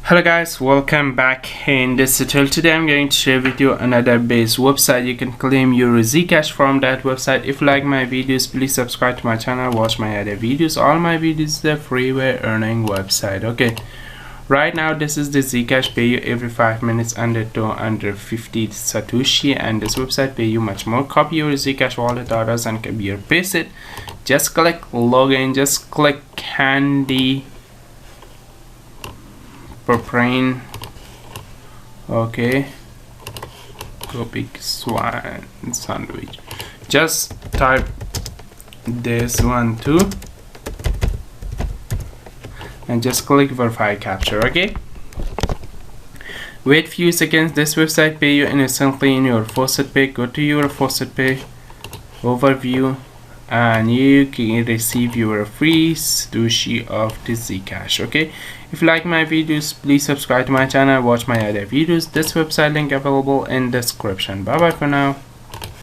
Hello guys, welcome back. In this tutorial today I'm going to share with you another base website. You can claim your zcash from that website. If you like my videos, please subscribe to my channel, watch my other videos. All my videos are freeware earning website. Okay, right now this is the zcash, pay you every 5 minutes under 250 satoshi, and this website pay you much more. Copy your zcash wallet address and copy your paste it. Just click login, just click candy propane. Okay, copy swan sandwich. Just type this one too and just click verify capture. Okay, wait few seconds. This website pay you instantly in your Faucetpay. Go to your Faucetpay overview and you can receive your free satoshi of the zcash. Okay, if you like my videos, please subscribe to my channel, watch my other videos. This website link available in description. Bye bye for now.